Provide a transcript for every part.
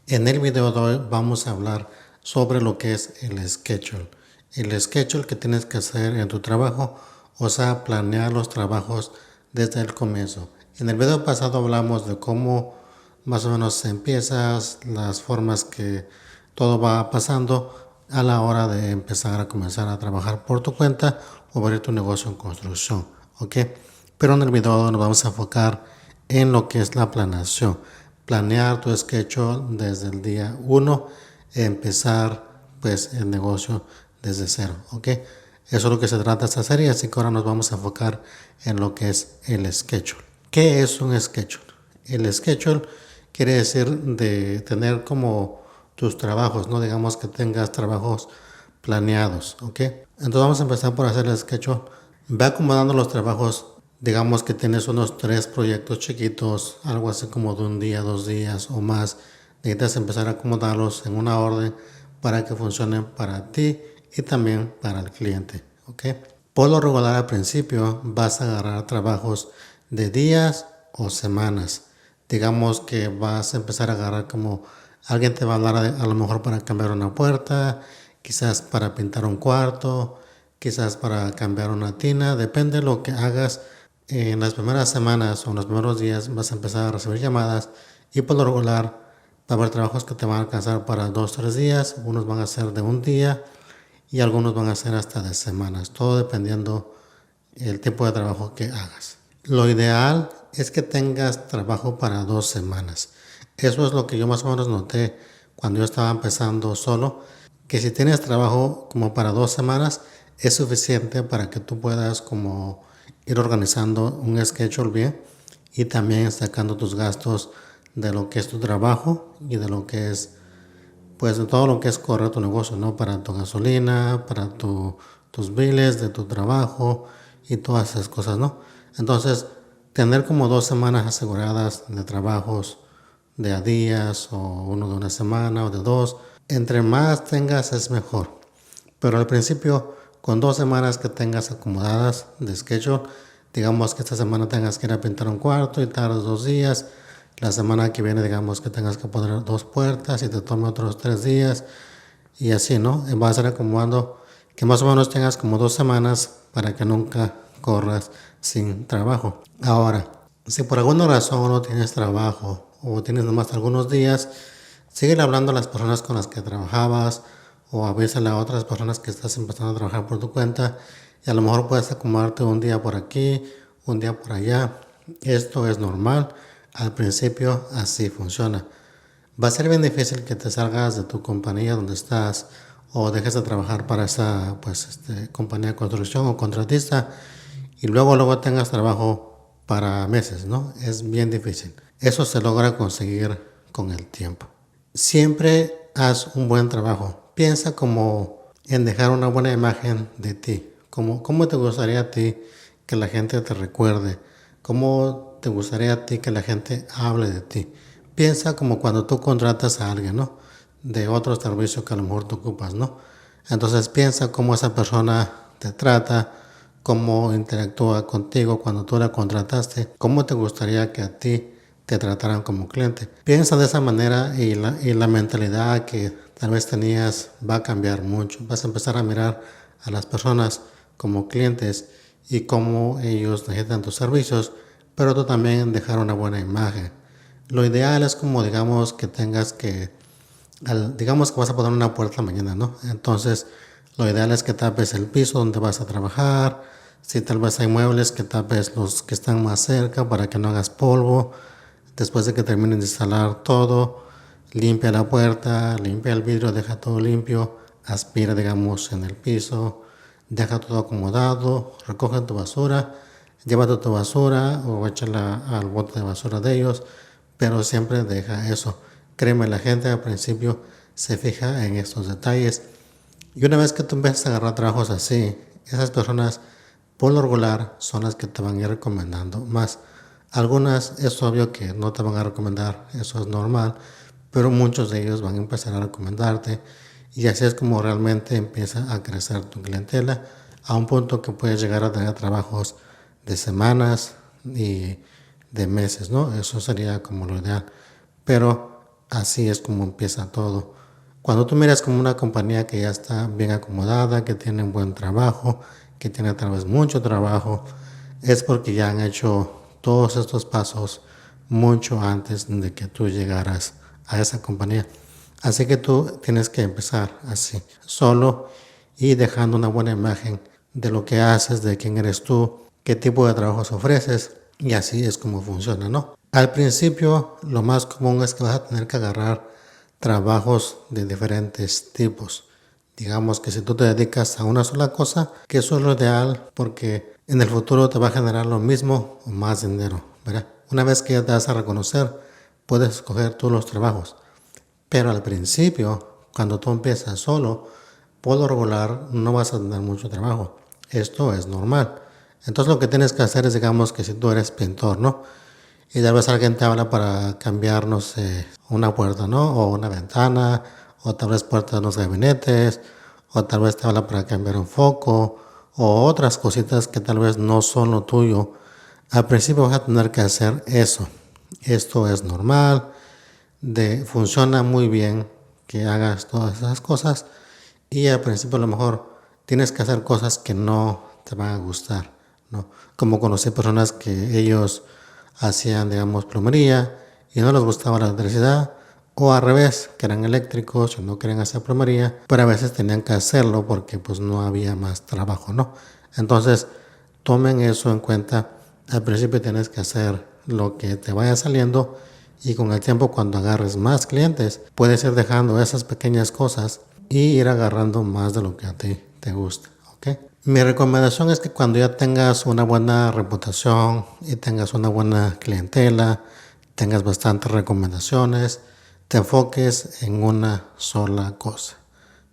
En el video de hoy vamos a hablar sobre lo que es el schedule. El schedule que tienes que hacer en tu trabajo, o sea, planear los trabajos desde el comienzo. En el video pasado hablamos de cómo más o menos empiezas, las formas que todo va pasando a la hora de empezar a comenzar a trabajar por tu cuenta o abrir tu negocio en construcción, ¿ok? Pero en el video nos vamos a enfocar en lo que es la planeación. Planear tu schedule desde el día 1, empezar pues el negocio desde cero, ¿ok? Eso es lo que se trata esta serie, así que ahora nos vamos a enfocar en lo que es el schedule. ¿Qué es un schedule? El schedule quiere decir de tener como tus trabajos, no digamos que tengas trabajos planeados, ¿ok? Entonces vamos a empezar por hacer el schedule. Ve acomodando los trabajos. Digamos que tienes unos 3 proyectos chiquitos, algo así como de un día, 2 días o más. Necesitas empezar a acomodarlos en una orden para que funcionen para ti y también para el cliente, ¿ok? Por lo regular al principio vas a agarrar trabajos de días o semanas. Digamos que vas a empezar a agarrar como alguien te va a hablar a lo mejor para cambiar una puerta, quizás para pintar un cuarto, quizás para cambiar una tina, depende de lo que hagas. En las primeras semanas o en los primeros días vas a empezar a recibir llamadas y por lo regular va a haber trabajos que te van a alcanzar para 2 o 3 días, unos van a ser de un día y algunos van a ser hasta de semanas, todo dependiendo el tipo de trabajo que hagas. Lo ideal es que tengas trabajo para 2 semanas. Eso es lo que yo más o menos noté cuando yo estaba empezando solo, que si tienes trabajo como para 2 semanas es suficiente para que tú puedas como ir organizando un schedule bien y también sacando tus gastos de lo que es tu trabajo y de lo que es pues de todo lo que es correr tu negocio, ¿no? Para tu gasolina, para tus biles de tu trabajo y todas esas cosas, ¿no? Entonces, tener como 2 semanas aseguradas de trabajos de a días o uno de una semana o de dos, entre más tengas es mejor. Pero al principio, con 2 semanas que tengas acomodadas de schedule, digamos que esta semana tengas que ir a pintar un cuarto y tardas 2 días. La semana que viene, digamos que tengas que poner 2 puertas y te tome otros 3 días. Y así, ¿no? Vas a ir acomodando que más o menos tengas como 2 semanas para que nunca corras sin trabajo. Ahora, si por alguna razón no tienes trabajo o tienes nomás algunos días, sigue hablando a las personas con las que trabajabas o avísale a otras personas que estás empezando a trabajar por tu cuenta y a lo mejor puedes acomodarte un día por aquí, un día por allá. Esto es normal. Al principio así funciona. Va a ser bien difícil que te salgas de tu compañía donde estás o dejes de trabajar para esa compañía de construcción o contratista y luego tengas trabajo para meses, ¿no? Es bien difícil. Eso se logra conseguir con el tiempo. Siempre haz un buen trabajo. Piensa como en dejar una buena imagen de ti. ¿Cómo te gustaría a ti que la gente te recuerde? ¿Cómo te gustaría a ti que la gente hable de ti? Piensa como cuando tú contratas a alguien, ¿no? De otro servicio que a lo mejor tú ocupas, ¿no? Entonces piensa cómo esa persona te trata, cómo interactúa contigo cuando tú la contrataste, cómo te gustaría que a ti te trataran como cliente. Piensa de esa manera y la mentalidad que tal vez tenías va a cambiar mucho. Vas a empezar a mirar a las personas como clientes y cómo ellos necesitan tus servicios, pero tú también dejar una buena imagen. Lo ideal es como digamos que tengas que, digamos que vas a poner una puerta mañana, ¿no? Entonces, lo ideal es que tapes el piso donde vas a trabajar. Si tal vez hay muebles, que tapes los que están más cerca para que no hagas polvo. Después de que termines de instalar todo, limpia la puerta, limpia el vidrio, deja todo limpio, aspira, digamos, en el piso, deja todo acomodado, recoge tu basura, llévate tu basura o échala al bote de basura de ellos, pero siempre deja eso. Créeme, la gente al principio se fija en estos detalles. Y una vez que tú empiezas a agarrar trabajos así, esas personas por lo regular son las que te van a ir recomendando más. Algunas es obvio que no te van a recomendar, eso es normal, pero muchos de ellos van a empezar a recomendarte y así es como realmente empieza a crecer tu clientela a un punto que puedes llegar a tener trabajos de semanas y de meses, ¿no? Eso sería como lo ideal. Pero así es como empieza todo. Cuando tú miras como una compañía que ya está bien acomodada, que tiene un buen trabajo, que tiene tal vez mucho trabajo, es porque ya han hecho todos estos pasos mucho antes de que tú llegaras a esa compañía. Así que tú tienes que empezar así, solo y dejando una buena imagen de lo que haces, de quién eres tú, qué tipo de trabajos ofreces y así es como funciona, ¿no? Al principio lo más común es que vas a tener que agarrar trabajos de diferentes tipos. Digamos que si tú te dedicas a una sola cosa, que eso es lo ideal porque en el futuro te va a generar lo mismo o más dinero, ¿verdad? Una vez que ya te vas a reconocer, puedes escoger tú los trabajos. Pero al principio, cuando tú empiezas solo, por lo regular no vas a tener mucho trabajo. Esto es normal. Entonces lo que tienes que hacer es, digamos que si tú eres pintor, ¿no? Y tal vez alguien te habla para cambiar, no sé, una puerta, ¿no? O una ventana, o tal vez puertas de los gabinetes, o tal vez te habla para cambiar un foco, o otras cositas que tal vez no son lo tuyo. Al principio vas a tener que hacer eso. Esto es normal, funciona muy bien que hagas todas esas cosas y al principio a lo mejor tienes que hacer cosas que no te van a gustar, ¿no? Como conocí personas que ellos hacían, digamos, plomería y no les gustaba la electricidad, o al revés, que eran eléctricos y no querían hacer plomería, pero a veces tenían que hacerlo porque pues no había más trabajo, ¿no? Entonces, tomen eso en cuenta. Al principio tienes que hacer lo que te vaya saliendo y con el tiempo cuando agarres más clientes, puedes ir dejando esas pequeñas cosas y ir agarrando más de lo que a ti te gusta, ¿ok? Mi recomendación es que cuando ya tengas una buena reputación y tengas una buena clientela, tengas bastantes recomendaciones, te enfoques en una sola cosa.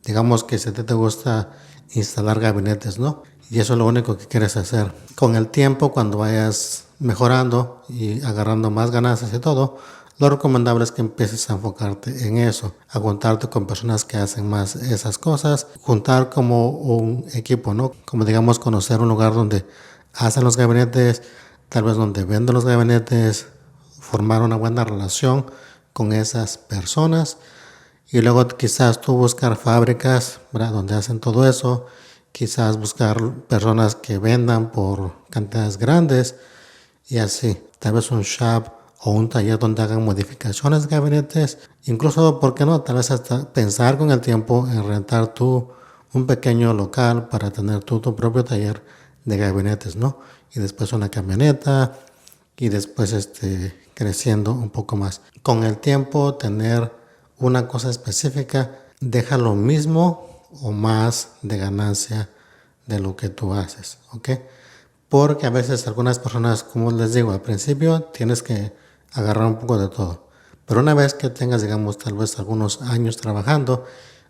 Digamos que si a ti te gusta instalar gabinetes, ¿no? Y eso es lo único que quieres hacer. Con el tiempo, cuando vayas mejorando y agarrando más ganancias y todo, lo recomendable es que empieces a enfocarte en eso, a juntarte con personas que hacen más esas cosas, juntar como un equipo, ¿no? Como digamos conocer un lugar donde hacen los gabinetes, tal vez donde venden los gabinetes, formar una buena relación con esas personas y luego quizás tú buscar fábricas, ¿verdad? Donde hacen todo eso, quizás buscar personas que vendan por cantidades grandes y así, tal vez un shop o un taller donde hagan modificaciones de gabinetes, incluso, ¿por qué no? Tal vez hasta pensar con el tiempo en rentar tú un pequeño local para tener tú tu propio taller de gabinetes, ¿no? Y después una camioneta y después creciendo un poco más. Con el tiempo tener una cosa específica deja lo mismo o más de ganancia de lo que tú haces, ¿ok? Porque a veces algunas personas, como les digo, al principio tienes que agarrar un poco de todo. Pero una vez que tengas, digamos, tal vez algunos años trabajando,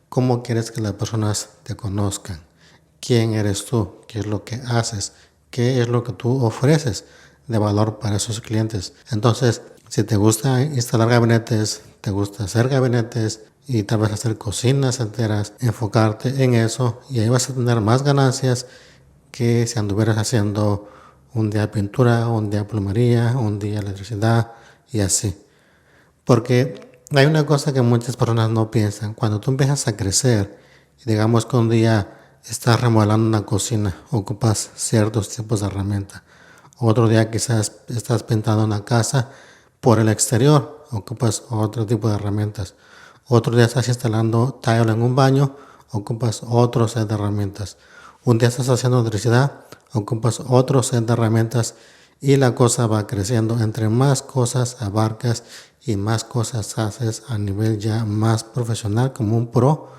¿cómo quieres que las personas te conozcan? ¿Quién eres tú? ¿Qué es lo que haces? ¿Qué es lo que tú ofreces de valor para esos clientes? Entonces, si te gusta instalar gabinetes, te gusta hacer gabinetes y tal vez hacer cocinas enteras, enfocarte en eso y ahí vas a tener más ganancias que si anduvieras haciendo un día pintura, un día plomería, un día electricidad y así. Porque hay una cosa que muchas personas no piensan. Cuando tú empiezas a crecer, digamos que un día estás remodelando una cocina, ocupas ciertos tipos de herramienta. Otro día quizás estás pintando una casa por el exterior, ocupas otro tipo de herramientas. Otro día estás instalando tile en un baño, ocupas otro set de herramientas. Un día estás haciendo electricidad, ocupas otro set de herramientas y la cosa va creciendo. Entre más cosas abarcas y más cosas haces a nivel ya más profesional como un pro,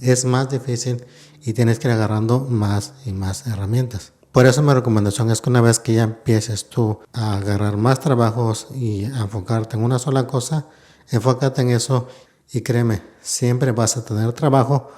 es más difícil y tienes que ir agarrando más y más herramientas. Por eso mi recomendación es que una vez que ya empieces tú a agarrar más trabajos y a enfocarte en una sola cosa, enfócate en eso y créeme, siempre vas a tener trabajo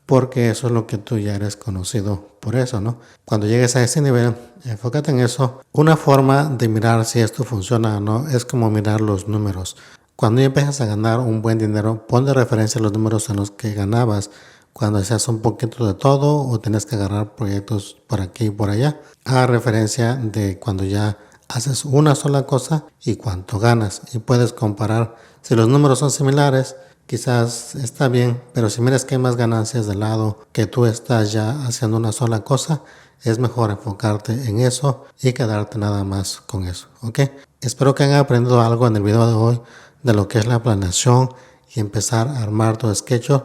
porque eso es lo que tú ya eres conocido por eso, ¿no? Cuando llegues a ese nivel, enfócate en eso. Una forma de mirar si esto funciona o no es como mirar los números. Cuando ya empiezas a ganar un buen dinero, pon de referencia los números en los que ganabas cuando hacías un poquito de todo o tienes que agarrar proyectos por aquí y por allá. A referencia de cuando ya haces una sola cosa y cuánto ganas. Y puedes comparar Si los números son similares, quizás está bien, pero si miras que hay más ganancias del lado que tú estás ya haciendo una sola cosa, es mejor enfocarte en eso y quedarte nada más con eso, ¿ok? Espero que hayan aprendido algo en el video de hoy de lo que es la planeación y empezar a armar tu schedule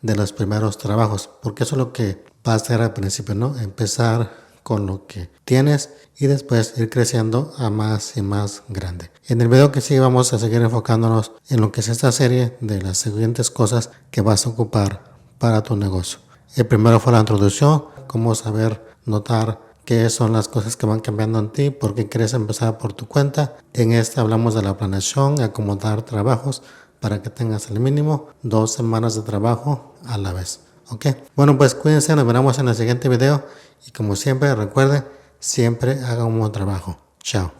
de los primeros trabajos, porque eso es lo que va a hacer al principio, ¿no? Empezar con lo que tienes y después ir creciendo a más y más grande. En el video que sigue vamos a seguir enfocándonos en lo que es esta serie de las siguientes cosas que vas a ocupar para tu negocio. El primero fue la introducción, cómo saber notar qué son las cosas que van cambiando en ti, por qué quieres empezar por tu cuenta. En esta hablamos de la planeación, acomodar trabajos para que tengas el mínimo 2 semanas de trabajo a la vez. ¿Ok? Bueno, pues cuídense, nos veremos en el siguiente video y como siempre recuerden, siempre hagan un buen trabajo. Chao.